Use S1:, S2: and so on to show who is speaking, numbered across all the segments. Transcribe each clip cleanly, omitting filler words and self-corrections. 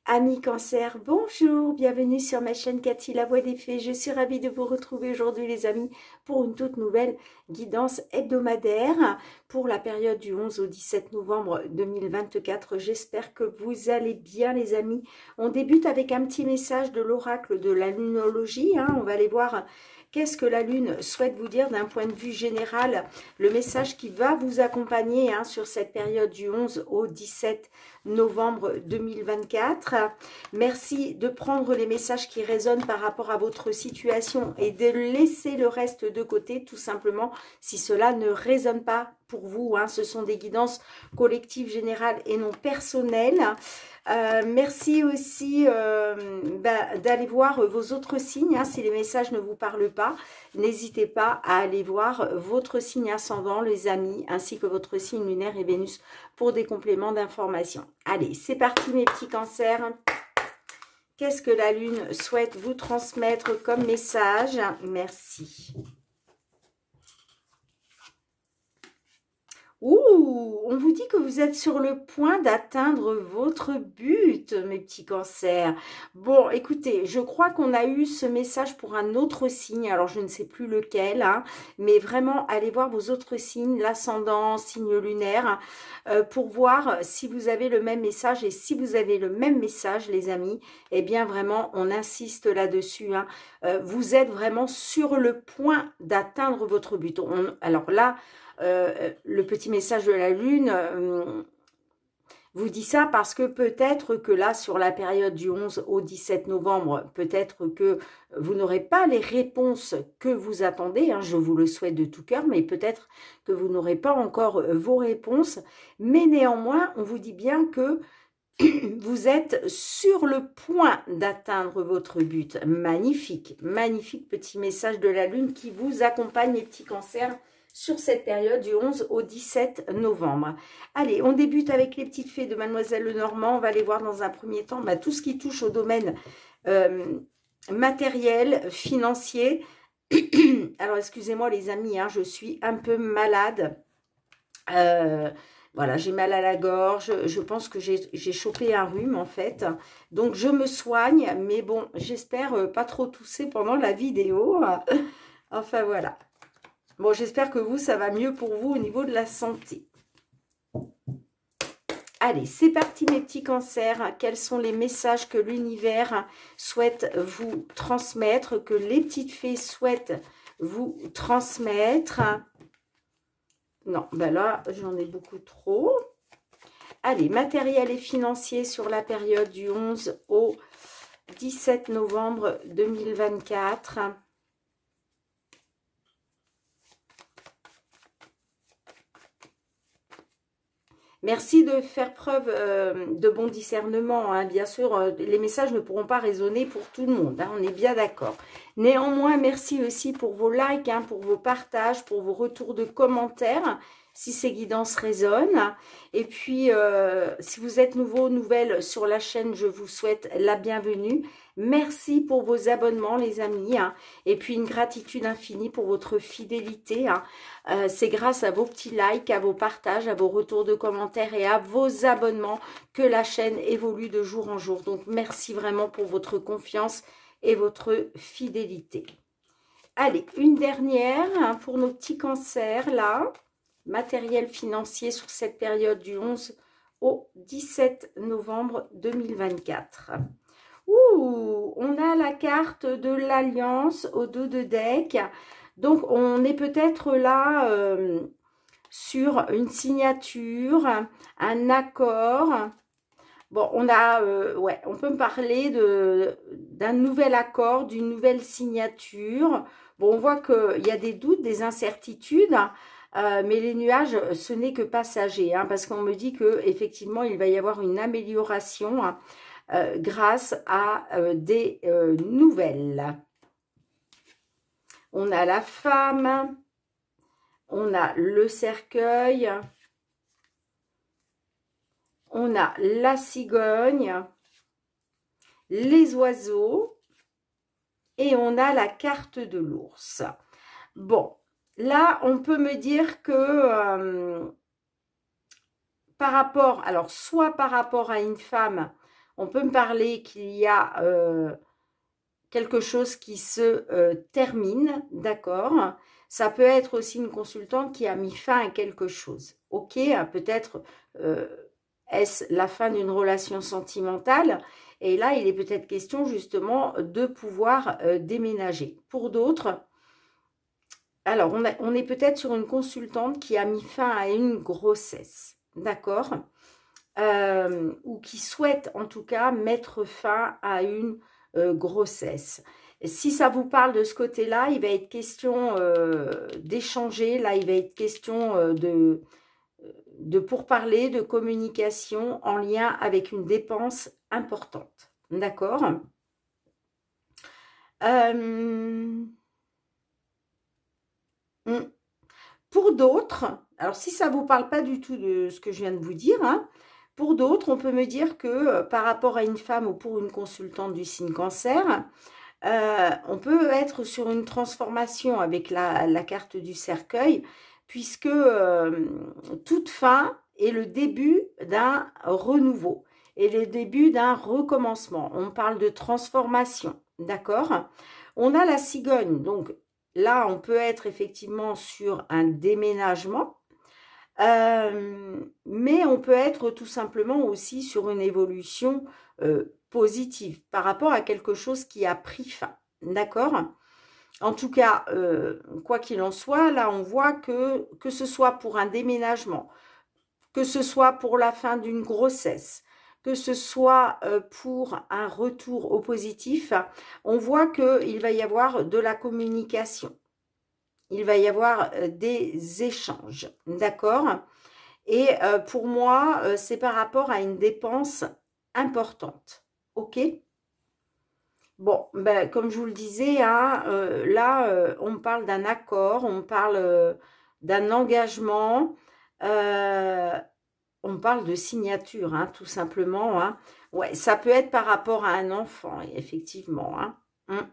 S1: Amis Cancer, bonjour, bienvenue sur ma chaîne Cathy, la voix des fées. Je suis ravie de vous retrouver aujourd'hui les amis pour une toute nouvelle guidance hebdomadaire pour la période du 11 au 17 novembre 2024. J'espère que vous allez bien les amis. On débute avec un petit message de l'oracle de la lunologie. On va aller voir qu'est-ce que la lune souhaite vous dire d'un point de vue général. Le message qui va vous accompagner sur cette période du 11 au 17 novembre 2024. Merci de prendre les messages qui résonnent par rapport à votre situation et de laisser le reste de côté, tout simplement, si cela ne résonne pas pour vous. Ce sont des guidances collectives, générales et non personnelles. Merci aussi d'aller voir vos autres signes. Si les messages ne vous parlent pas, n'hésitez pas à aller voir votre signe ascendant, les amis, ainsi que votre signe lunaire et Vénus pour des compléments d'information. Allez, c'est parti mes petits cancers. Qu'est-ce que la lune souhaite vous transmettre comme message? Merci. Ouh, on vous dit que vous êtes sur le point d'atteindre votre but, mes petits cancers. Bon, écoutez, je crois qu'on a eu ce message pour un autre signe, alors je ne sais plus lequel, mais vraiment, allez voir vos autres signes, l'ascendant, signe lunaire, pour voir si vous avez le même message. Et si vous avez le même message, les amis, eh bien vraiment, on insiste là-dessus. Vous êtes vraiment sur le point d'atteindre votre but. Alors là, le petit message de la lune vous dit ça parce que peut-être que là, sur la période du 11 au 17 novembre, peut-être que vous n'aurez pas les réponses que vous attendez, je vous le souhaite de tout cœur, mais peut-être que vous n'aurez pas encore vos réponses, mais néanmoins, on vous dit bien que vous êtes sur le point d'atteindre votre but. Magnifique, magnifique petit message de la lune qui vous accompagne, les petits cancers, sur cette période du 11 au 17 novembre. Allez, on débute avec les petites fées de Mademoiselle Lenormand. On va aller voir dans un premier temps tout ce qui touche au domaine matériel, financier. Alors, excusez-moi les amis, je suis un peu malade. Voilà, j'ai mal à la gorge. Je pense que j'ai chopé un rhume en fait. Donc, je me soigne. Mais bon, j'espère pas trop tousser pendant la vidéo. Enfin, voilà. Bon, j'espère que vous, ça va mieux pour vous au niveau de la santé. Allez, c'est parti mes petits cancers. Quels sont les messages que l'univers souhaite vous transmettre, que les petites fées souhaitent vous transmettre? Non, ben là, j'en ai beaucoup trop. Allez, matériel et financier sur la période du 11 au 17 novembre 2024. Merci de faire preuve de bon discernement. Bien sûr, les messages ne pourront pas résonner pour tout le monde. On est bien d'accord. Néanmoins, merci aussi pour vos likes, pour vos partages, pour vos retours de commentaires, si ces guidances résonnent. Et puis, si vous êtes nouveau, nouvelle sur la chaîne, je vous souhaite la bienvenue. Merci pour vos abonnements, les amis. Et puis, une gratitude infinie pour votre fidélité. C'est grâce à vos petits likes, à vos partages, à vos retours de commentaires et à vos abonnements que la chaîne évolue de jour en jour. Donc, merci vraiment pour votre confiance et votre fidélité. Allez, une dernière pour nos petits cancers, là. Matériel financier sur cette période du 11 au 17 novembre 2024. Ouh, on a la carte de l'Alliance au dos de deck. Donc, on est peut-être là sur une signature, un accord. Bon, on a, on peut me parler d'un nouvel accord, d'une nouvelle signature. Bon, on voit qu'il y a des doutes, des incertitudes, mais les nuages, ce n'est que passager, parce qu'on me dit que effectivement, il va y avoir une amélioration grâce à des nouvelles. On a la femme, on a le cercueil, on a la cigogne, les oiseaux et on a la carte de l'ours. Bon, là, on peut me dire que par rapport, alors soit par rapport à une femme, On peut me parler qu'il y a quelque chose qui se termine, d'accord? Ça peut être aussi une consultante qui a mis fin à quelque chose. Ok, peut-être est-ce la fin d'une relation sentimentale? Et là, il est peut-être question justement de pouvoir déménager. Pour d'autres, alors on est peut-être sur une consultante qui a mis fin à une grossesse, d'accord? Ou qui souhaite en tout cas mettre fin à une grossesse. Si ça vous parle de ce côté-là, il va être question d'échanger, là il va être question de pourparler, de communication en lien avec une dépense importante. D'accord? Pour d'autres, alors si ça ne vous parle pas du tout de ce que je viens de vous dire, hein, pour d'autres, on peut me dire que par rapport à une femme ou pour une consultante du signe cancer, on peut être sur une transformation avec la carte du cercueil, puisque toute fin est le début d'un renouveau et le début d'un recommencement. On parle de transformation, d'accord? On a la cigogne, donc là, on peut être effectivement sur un déménagement, mais on peut être tout simplement aussi sur une évolution positive par rapport à quelque chose qui a pris fin, d'accord? En tout cas, quoi qu'il en soit, là, on voit que ce soit pour un déménagement, que ce soit pour la fin d'une grossesse, que ce soit pour un retour au positif, on voit qu'il va y avoir de la communication. Il va y avoir des échanges, d'accord? Et pour moi, c'est par rapport à une dépense importante, ok? Bon, ben, comme je vous le disais, hein, là, on parle d'un accord, on parle d'un engagement, on parle de signature, hein, tout simplement. Hein. Ouais, ça peut être par rapport à un enfant, effectivement. Hein.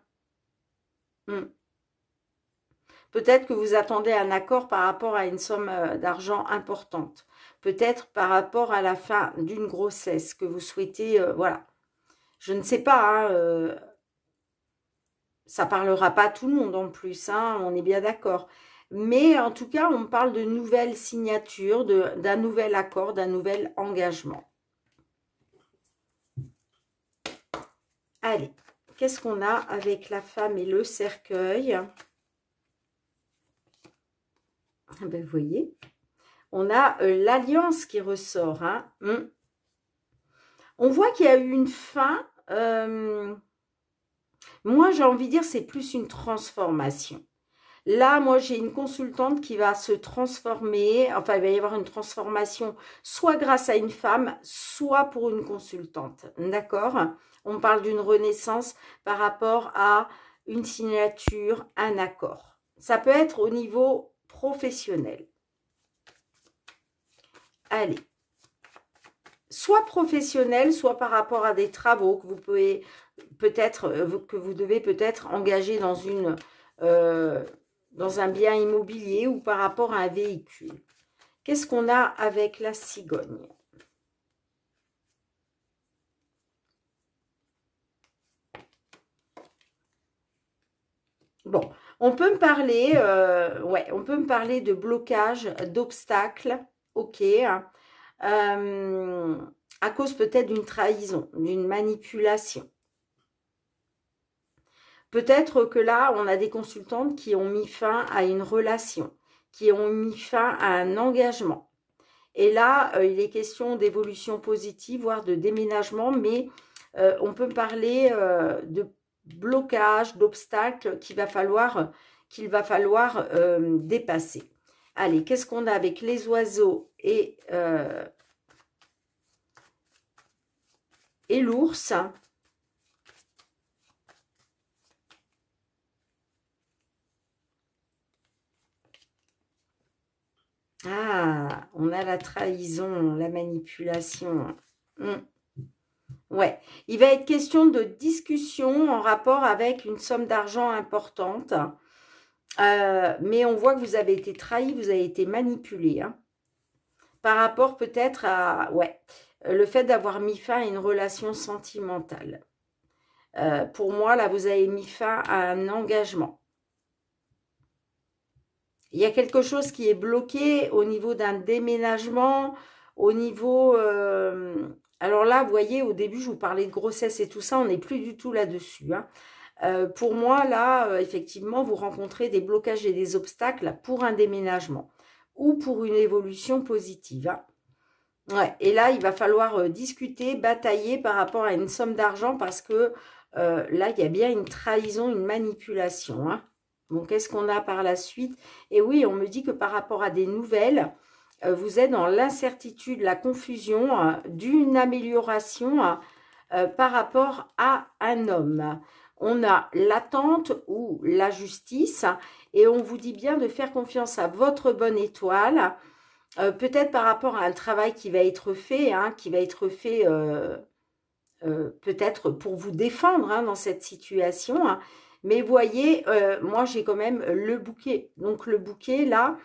S1: Peut-être que vous attendez un accord par rapport à une somme d'argent importante. Peut-être par rapport à la fin d'une grossesse que vous souhaitez, voilà. Je ne sais pas, hein, ça parlera pas à tout le monde en plus, hein, on est bien d'accord. Mais en tout cas, on parle de nouvelles signatures, d'un nouvel accord, d'un nouvel engagement. Allez, qu'est-ce qu'on a avec la femme et le cercueil? Ben, vous voyez, on a l'alliance qui ressort. Hein. On voit qu'il y a eu une fin. Moi, j'ai envie de dire c'est plus une transformation. Là, moi, j'ai une consultante qui va se transformer. Enfin, il va y avoir une transformation soit grâce à une femme, soit pour une consultante. D'accord? On parle d'une renaissance par rapport à une signature, un accord. Ça peut être au niveau professionnel. Allez. Soit professionnel, soit par rapport à des travaux que vous pouvez peut-être, que vous devez peut-être engager dans dans un bien immobilier ou par rapport à un véhicule. Qu'est-ce qu'on a avec la cigogne? Bon, on peut me parler, ouais, on peut me parler de blocage, d'obstacles, ok, hein, à cause peut-être d'une trahison, d'une manipulation. Peut-être que là, on a des consultantes qui ont mis fin à une relation, qui ont mis fin à un engagement. Et là, il est question d'évolution positive, voire de déménagement, mais on peut parler de blocage, d'obstacles qu'il va falloir dépasser. Allez, qu'est-ce qu'on a avec les oiseaux et l'ours? Ah, on a la trahison, la manipulation. Ouais, il va être question de discussion en rapport avec une somme d'argent importante. Mais on voit que vous avez été trahi, vous avez été manipulé. Hein, par rapport peut-être à... Ouais, le fait d'avoir mis fin à une relation sentimentale. Pour moi, là, vous avez mis fin à un engagement. Il y a quelque chose qui est bloqué au niveau d'un déménagement, au niveau... alors là, vous voyez, au début, je vous parlais de grossesse et tout ça, on n'est plus du tout là-dessus. Hein. Pour moi, là, effectivement, vous rencontrez des blocages et des obstacles pour un déménagement ou pour une évolution positive. Hein. Ouais, et là, il va falloir discuter, batailler par rapport à une somme d'argent parce que là, il y a bien une trahison, une manipulation. Hein. Bon, qu'est-ce qu'on a par la suite? Et oui, on me dit que par rapport à des nouvelles, vous êtes dans l'incertitude, la confusion d'une amélioration par rapport à un homme. On a l'attente ou la justice et on vous dit bien de faire confiance à votre bonne étoile, peut-être par rapport à un travail qui va être fait, hein, peut-être pour vous défendre hein, dans cette situation. Hein. Mais voyez, moi j'ai quand même le bouquet. Donc le bouquet là,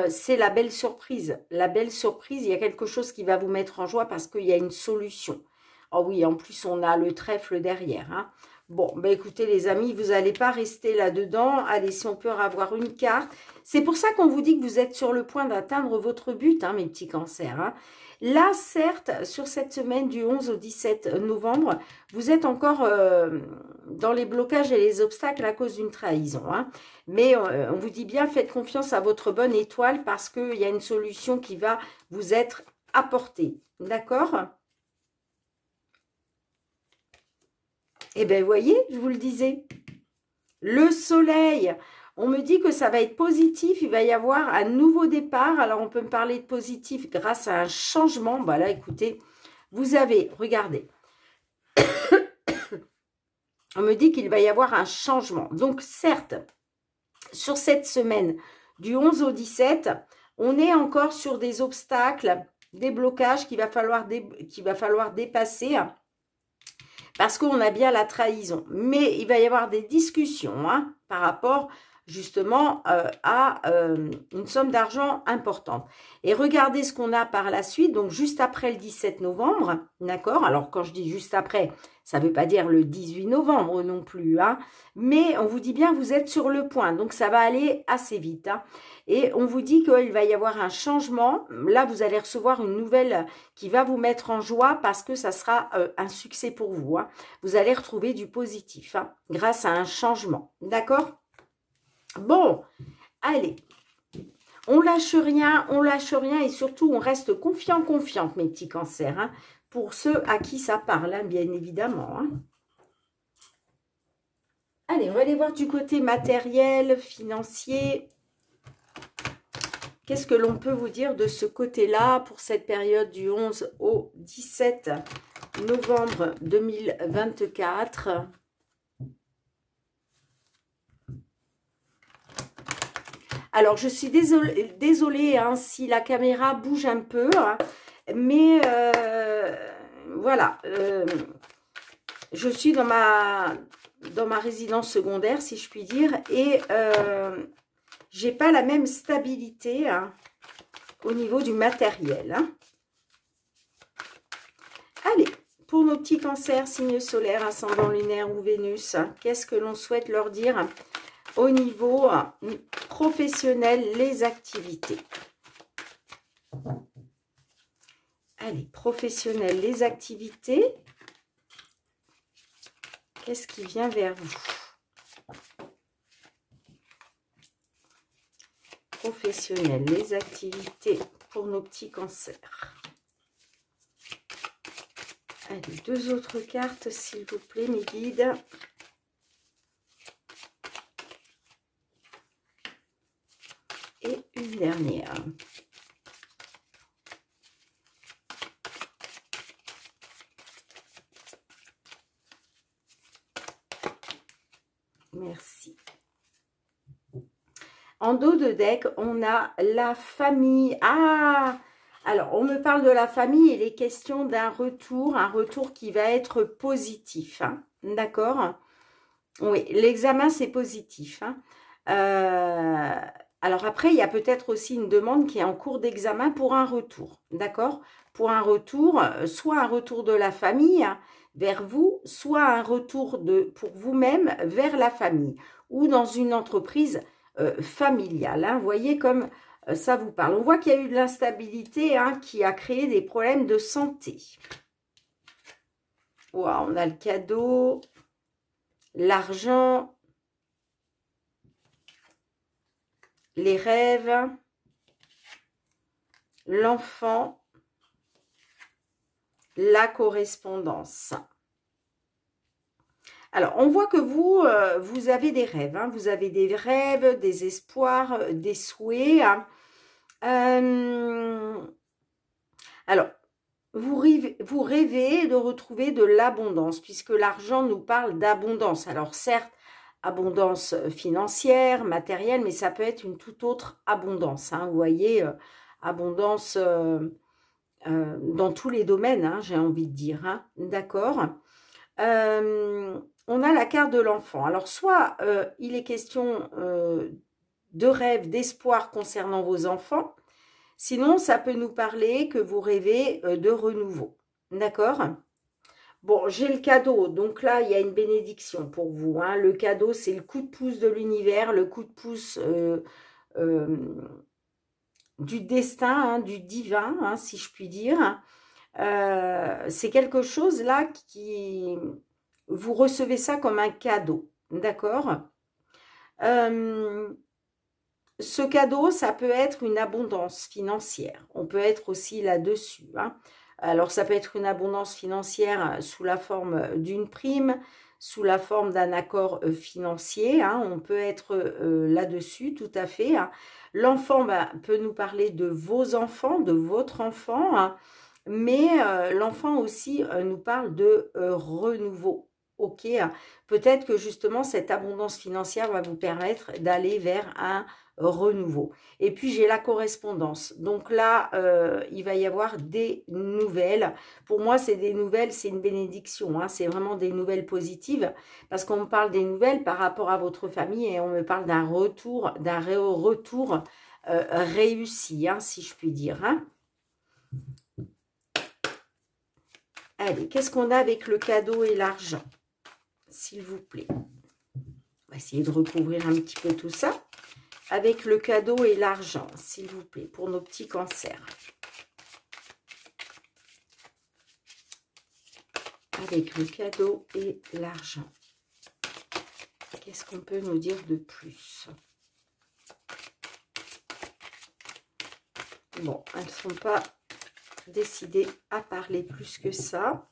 S1: c'est la belle surprise. La belle surprise, il y a quelque chose qui va vous mettre en joie parce qu'il y a une solution. Oh oui, en plus on a le trèfle derrière. Hein. Bon, ben écoutez les amis, vous n'allez pas rester là-dedans. Allez, si on peut avoir une carte. C'est pour ça qu'on vous dit que vous êtes sur le point d'atteindre votre but, hein, mes petits cancers. Hein. Là, certes, sur cette semaine du 11 au 17 novembre, vous êtes encore dans les blocages et les obstacles à cause d'une trahison. Hein. Mais on vous dit bien, faites confiance à votre bonne étoile parce qu'il y a une solution qui va vous être apportée. D'accord ? Eh bien, vous voyez, je vous le disais. Le soleil, on me dit que ça va être positif, il va y avoir un nouveau départ. Alors, on peut me parler de positif grâce à un changement. Bah là, écoutez, vous avez, regardez, on me dit qu'il va y avoir un changement. Donc, certes, sur cette semaine du 11 au 17, on est encore sur des obstacles, des blocages qu'il va falloir dépasser. Parce qu'on a bien la trahison. Mais il va y avoir des discussions hein, par rapport justement à une somme d'argent importante. Et regardez ce qu'on a par la suite, donc juste après le 17 novembre, d'accord? Alors quand je dis juste après, ça ne veut pas dire le 18 novembre non plus, hein, mais on vous dit bien vous êtes sur le point, donc ça va aller assez vite. Hein. Et on vous dit qu'il va y avoir un changement. Là, vous allez recevoir une nouvelle qui va vous mettre en joie parce que ça sera un succès pour vous. Hein. Vous allez retrouver du positif hein, grâce à un changement. D'accord? Bon, allez. On lâche rien et surtout, on reste confiante, mes petits cancers. Hein, pour ceux à qui ça parle, hein, bien évidemment. Hein. Allez, on va aller voir du côté matériel, financier. Qu'est-ce que l'on peut vous dire de ce côté-là pour cette période du 11 au 17 novembre 2024 ? Alors, je suis désolée hein, si la caméra bouge un peu, hein, mais voilà, je suis dans ma résidence secondaire, si je puis dire, et j'ai pas la même stabilité hein, au niveau du matériel. Hein. Allez, pour nos petits cancers, signes solaires, ascendant lunaire ou Vénus, hein, qu'est-ce que l'on souhaite leur dire au niveau professionnel, les activités. Allez, professionnel, les activités. Qu'est-ce qui vient vers vous? Professionnel, les activités pour nos petits cancers. Allez, deux autres cartes, s'il vous plaît, mes guides. Et une dernière. Merci. En dos de deck, on a la famille. Ah! Alors, on me parle de la famille et les questions d'un retour. Un retour qui va être positif. Hein, d'accord? Oui, l'examen, c'est positif. Hein. Alors après, il y a peut-être aussi une demande qui est en cours d'examen pour un retour, d'accord? Pour un retour, soit un retour de la famille vers vous, soit un retour pour vous-même vers la famille ou dans une entreprise familiale. Hein. Vous voyez comme ça vous parle. On voit qu'il y a eu de l'instabilité hein, qui a créé des problèmes de santé. Wow, on a le cadeau, l'argent, les rêves, l'enfant, la correspondance. Alors, on voit que vous, vous avez des rêves. Hein, vous avez des rêves, des espoirs, des souhaits. Hein. Alors, vous rêvez de retrouver de l'abondance, puisque l'argent nous parle d'abondance. Alors, certes, abondance financière, matérielle, mais ça peut être une toute autre abondance. Hein, vous voyez, abondance dans tous les domaines, hein, j'ai envie de dire. Hein, d'accord. On a la carte de l'enfant. Alors, soit il est question de rêve, d'espoir concernant vos enfants. Sinon, ça peut nous parler que vous rêvez de renouveau. D'accord? Bon, j'ai le cadeau. Donc là, il y a une bénédiction pour vous. Hein. Le cadeau, c'est le coup de pouce de l'univers, le coup de pouce du destin, hein, du divin, hein, si je puis dire. C'est quelque chose là qui... Vous recevez ça comme un cadeau. D'accord? Ce cadeau, ça peut être une abondance financière. On peut être aussi là-dessus. Hein. Alors, ça peut être une abondance financière sous la forme d'une prime, sous la forme d'un accord financier. Hein. On peut être là-dessus, tout à fait. Hein. L'enfant peut nous parler de vos enfants, de votre enfant. Hein. Mais l'enfant aussi nous parle de renouveau. Ok, hein. Peut-être que justement, cette abondance financière va vous permettre d'aller vers un renouveau. Et puis, j'ai la correspondance. Donc là, il va y avoir des nouvelles. Pour moi, c'est des nouvelles, c'est une bénédiction. Hein. C'est vraiment des nouvelles positives parce qu'on me parle des nouvelles par rapport à votre famille et on me parle d'un retour, d'un retour réussi, hein, si je puis dire. Hein. Allez, qu'est-ce qu'on a avec le cadeau et l'argent? S'il vous plaît. On va essayer de recouvrir un petit peu tout ça. Avec le cadeau et l'argent, s'il vous plaît, pour nos petits cancers. Avec le cadeau et l'argent. Qu'est-ce qu'on peut nous dire de plus? Bon, elles ne sont pas décidées à parler plus que ça.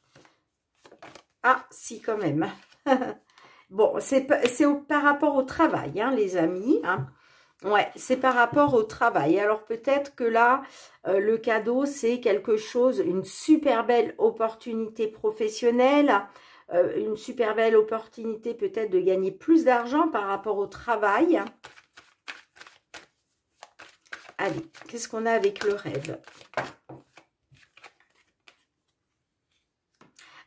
S1: Ah, si, quand même. Bon, c'est par rapport au travail, hein, les amis. Hein. Ouais, c'est par rapport au travail. Alors, peut-être que là, le cadeau, c'est quelque chose, une super belle opportunité professionnelle, une super belle opportunité peut-être de gagner plus d'argent par rapport au travail. Allez, qu'est-ce qu'on a avec le rêve?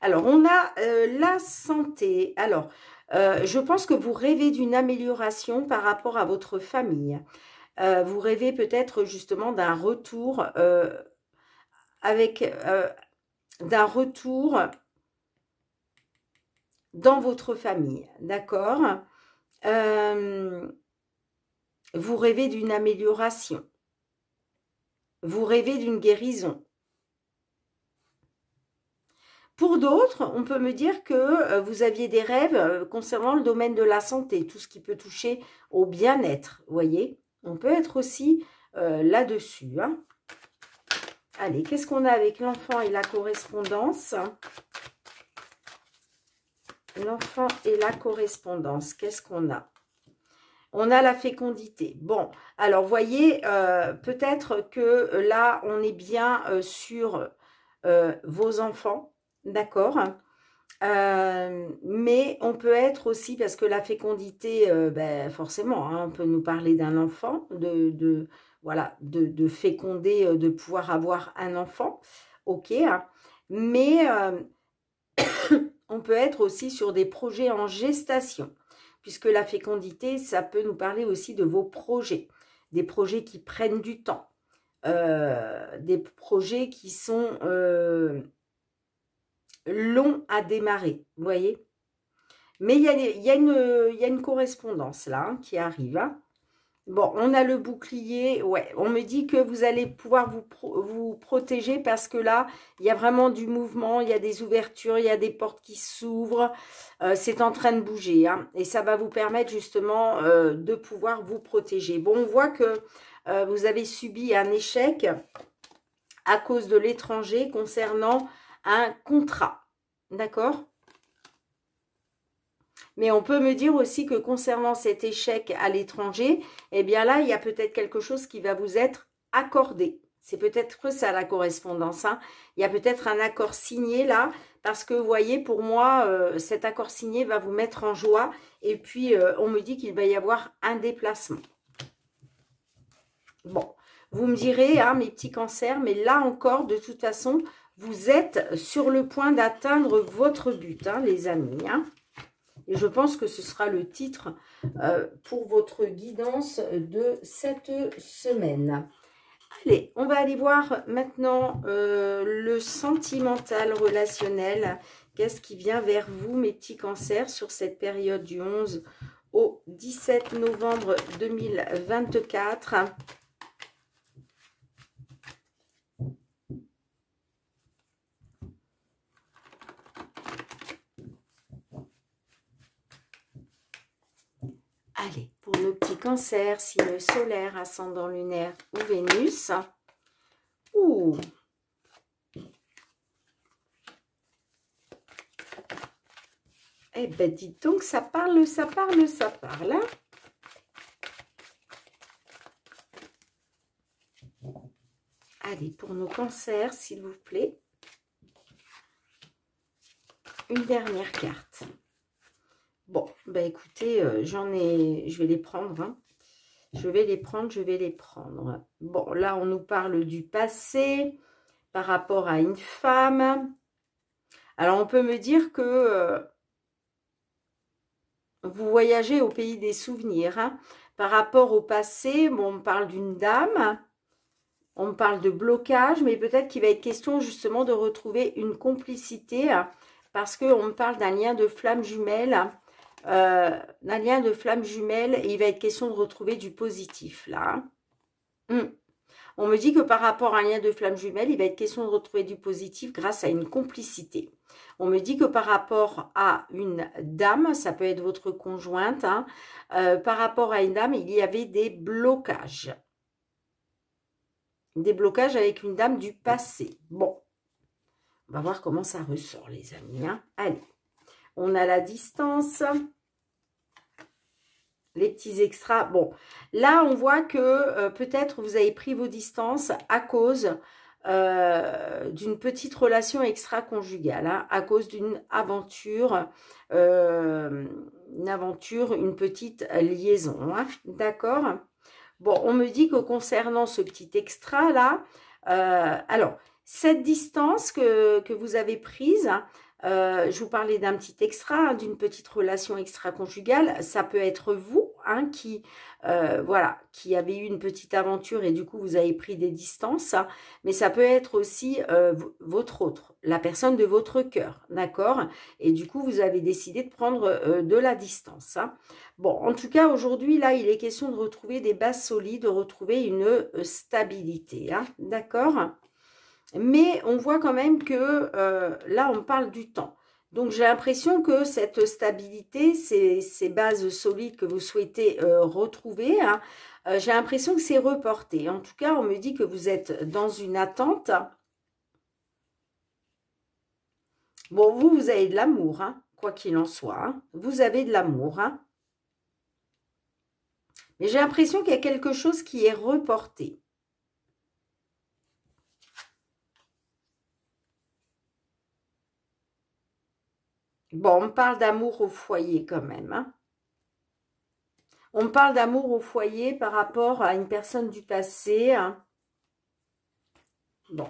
S1: Alors, on a la santé. Alors, je pense que vous rêvez d'une amélioration par rapport à votre famille. Vous rêvez peut-être justement d'un retour d'un retour dans votre famille. D'accord? Vous rêvez d'une amélioration. Vous rêvez d'une guérison. Pour d'autres, on peut me dire que vous aviez des rêves concernant le domaine de la santé, tout ce qui peut toucher au bien-être, vous voyez. On peut être aussi là-dessus. Hein. Allez, qu'est-ce qu'on a avec l'enfant et la correspondance? L'enfant et la correspondance, qu'est-ce qu'on a? On a la fécondité. Bon, alors, voyez, peut-être que là, on est bien sur vos enfants. D'accord, mais on peut être aussi, parce que la fécondité, forcément, hein, on peut nous parler d'un enfant, voilà, de féconder, de pouvoir avoir un enfant, ok, hein, mais on peut être aussi sur des projets en gestation, puisque la fécondité, ça peut nous parler aussi de vos projets. des projets qui prennent du temps, des projets qui sont longs à démarrer, vous voyez. Mais il y a une correspondance là hein, qui arrive. Hein. Bon, on a le bouclier. Ouais, on me dit que vous allez pouvoir vous protéger parce que là, il y a vraiment du mouvement, il y a des ouvertures, il y a des portes qui s'ouvrent. C'est en train de bouger. Hein, et ça va vous permettre justement de pouvoir vous protéger. Bon, on voit que vous avez subi un échec à cause de l'étranger concernant un contrat. D'accord ? Mais on peut me dire aussi que concernant cet échec à l'étranger, eh bien là, il y a peut-être quelque chose qui va vous être accordé. C'est peut-être ça la correspondance. Hein. Il y a peut-être un accord signé là, parce que vous voyez, pour moi, cet accord signé va vous mettre en joie. Et puis, on me dit qu'il va y avoir un déplacement. Bon, vous me direz, hein, mes petits cancers, mais là encore, de toute façon, vous êtes sur le point d'atteindre votre but, hein, les amis. Hein. Et je pense que ce sera le titre pour votre guidance de cette semaine. Allez, on va aller voir maintenant le sentimental relationnel. Qu'est-ce qui vient vers vous, mes petits cancers, sur cette période du 11 au 17 novembre 2024 ? Allez, pour nos petits cancers, signe solaire, ascendant lunaire ou Vénus. Ouh. Eh ben, dites donc, ça parle, ça parle, ça parle. Hein. Allez, pour nos cancers, s'il vous plaît. Une dernière carte. Bon, ben écoutez, je vais les prendre. Hein. Je vais les prendre. Bon, là, on nous parle du passé par rapport à une femme. Alors, on peut me dire que vous voyagez au pays des souvenirs. Hein. Par rapport au passé, bon, on me parle d'une dame. On me parle de blocage, mais peut-être qu'il va être question justement de retrouver une complicité. Hein, parce qu'on me parle d'un lien de flamme jumelle. Et il va être question de retrouver du positif là. On me dit que par rapport à un lien de flamme jumelle, il va être question de retrouver du positif grâce à une complicité. On me dit que par rapport à une dame, ça peut être votre conjointe, hein, par rapport à une dame, il y avait des blocages. Des blocages avec une dame du passé. Bon, on va voir comment ça ressort les amis. Hein. Allez. On a la distance, les petits extras. Bon, là, on voit que peut-être vous avez pris vos distances à cause d'une petite relation extra-conjugale, hein, à cause d'une aventure, une petite liaison. Hein, d'accord ? Bon, on me dit que concernant ce petit extra-là, alors, cette distance que vous avez prise... je vous parlais d'un petit extra, hein, d'une petite relation extra-conjugale. Ça peut être vous hein, qui avez eu une petite aventure et du coup vous avez pris des distances. Hein, mais ça peut être aussi la personne de votre cœur, d'accord? Et du coup vous avez décidé de prendre de la distance. Hein. Bon, en tout cas aujourd'hui là il est question de retrouver des bases solides, de retrouver une stabilité, hein, d'accord? Mais on voit quand même que là, on parle du temps. Donc, j'ai l'impression que cette stabilité, ces bases solides que vous souhaitez retrouver, hein, j'ai l'impression que c'est reporté. En tout cas, on me dit que vous êtes dans une attente. Bon, vous avez de l'amour, hein, quoi qu'il en soit. Hein. Vous avez de l'amour. Hein. Mais j'ai l'impression qu'il y a quelque chose qui est reporté. Bon, on parle d'amour au foyer quand même. Hein. On parle d'amour au foyer par rapport à une personne du passé. Hein. Bon.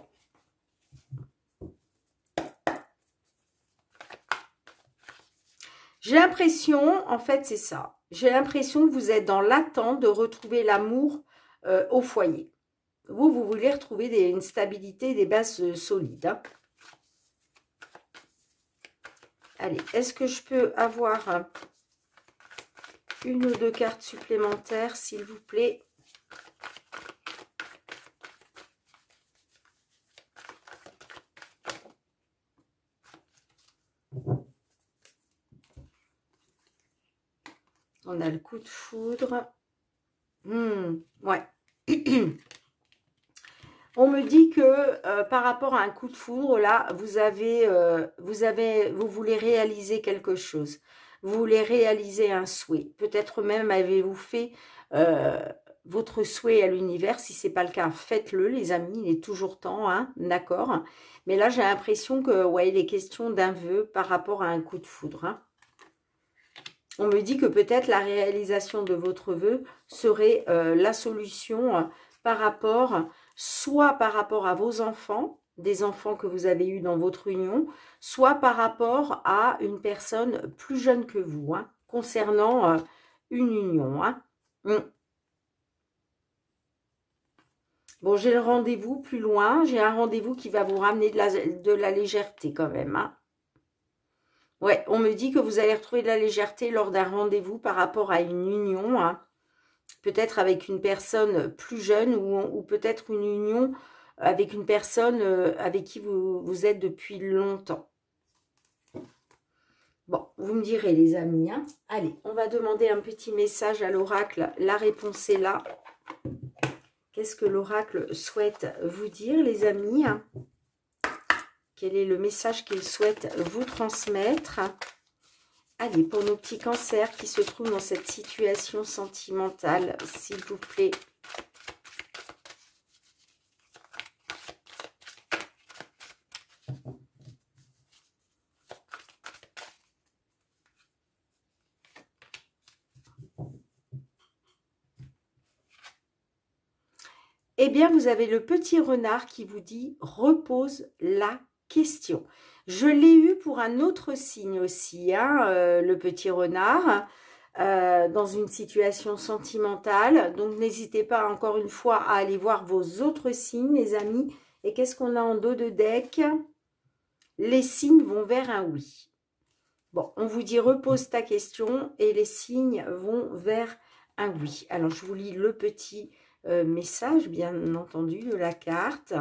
S1: J'ai l'impression, en fait, c'est ça. J'ai l'impression que vous êtes dans l'attente de retrouver l'amour au foyer. Vous voulez retrouver une stabilité, des bases solides. Hein. Allez, est-ce que je peux avoir une ou deux cartes supplémentaires, s'il vous plaît? On a le coup de foudre. Ouais. On me dit que par rapport à un coup de foudre, là, vous voulez réaliser quelque chose. Vous voulez réaliser un souhait. Peut-être même avez-vous fait votre souhait à l'univers. Si ce n'est pas le cas, faites-le, les amis. Il est toujours temps, hein, d'accord. Mais là, j'ai l'impression que, ouais, il est question d'un vœu par rapport à un coup de foudre. Hein. On me dit que peut-être la réalisation de votre vœu serait la solution par rapport, soit par rapport à vos enfants, des enfants que vous avez eus dans votre union, soit par rapport à une personne plus jeune que vous, hein, concernant une union. Hein. Bon, j'ai le rendez-vous plus loin, j'ai un rendez-vous qui va vous ramener de la légèreté quand même, hein. Ouais, on me dit que vous allez retrouver de la légèreté lors d'un rendez-vous par rapport à une union, hein. Peut-être avec une personne plus jeune ou peut-être une union avec une personne avec qui vous êtes depuis longtemps. Bon, vous me direz les amis. Hein. Allez, on va demander un petit message à l'oracle. La réponse est là. Qu'est-ce que l'oracle souhaite vous dire les amis? Quel est le message qu'il souhaite vous transmettre? Allez, pour nos petits cancers qui se trouvent dans cette situation sentimentale, s'il vous plaît. Eh bien, vous avez le petit renard qui vous dit « repose la question ». Je l'ai eu pour un autre signe aussi, hein, le petit renard, dans une situation sentimentale. Donc, n'hésitez pas encore une fois à aller voir vos autres signes, les amis. Et qu'est-ce qu'on a en dos de deck? Les signes vont vers un oui. Bon, on vous dit repose ta question et les signes vont vers un oui. Alors, je vous lis le petit message, bien entendu, de la carte.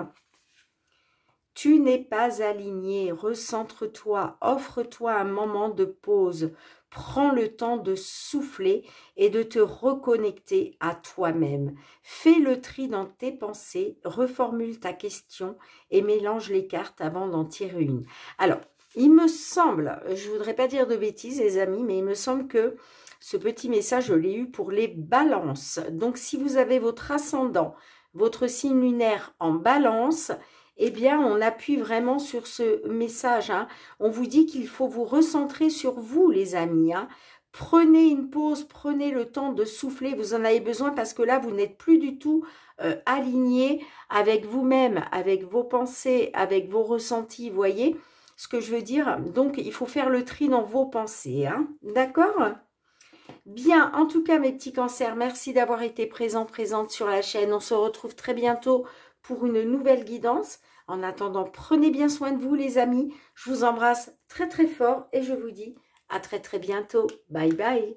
S1: Tu n'es pas aligné, recentre-toi, offre-toi un moment de pause, prends le temps de souffler et de te reconnecter à toi-même. Fais le tri dans tes pensées, reformule ta question et mélange les cartes avant d'en tirer une. Alors, il me semble, je ne voudrais pas dire de bêtises les amis, mais il me semble que ce petit message, je l'ai eu pour les balances. Donc, si vous avez votre ascendant, votre signe lunaire en balance, eh bien, on appuie vraiment sur ce message. Hein. On vous dit qu'il faut vous recentrer sur vous, les amis. Hein. Prenez une pause, prenez le temps de souffler. Vous en avez besoin parce que là, vous n'êtes plus du tout aligné avec vous-même, avec vos pensées, avec vos ressentis. Vous voyez ce que je veux dire? Donc, il faut faire le tri dans vos pensées. Hein. D'accord ? Bien, en tout cas, mes petits cancers, merci d'avoir été présente sur la chaîne. On se retrouve très bientôt pour une nouvelle guidance. En attendant, prenez bien soin de vous, les amis. Je vous embrasse très, très fort et je vous dis à très, très bientôt. Bye, bye.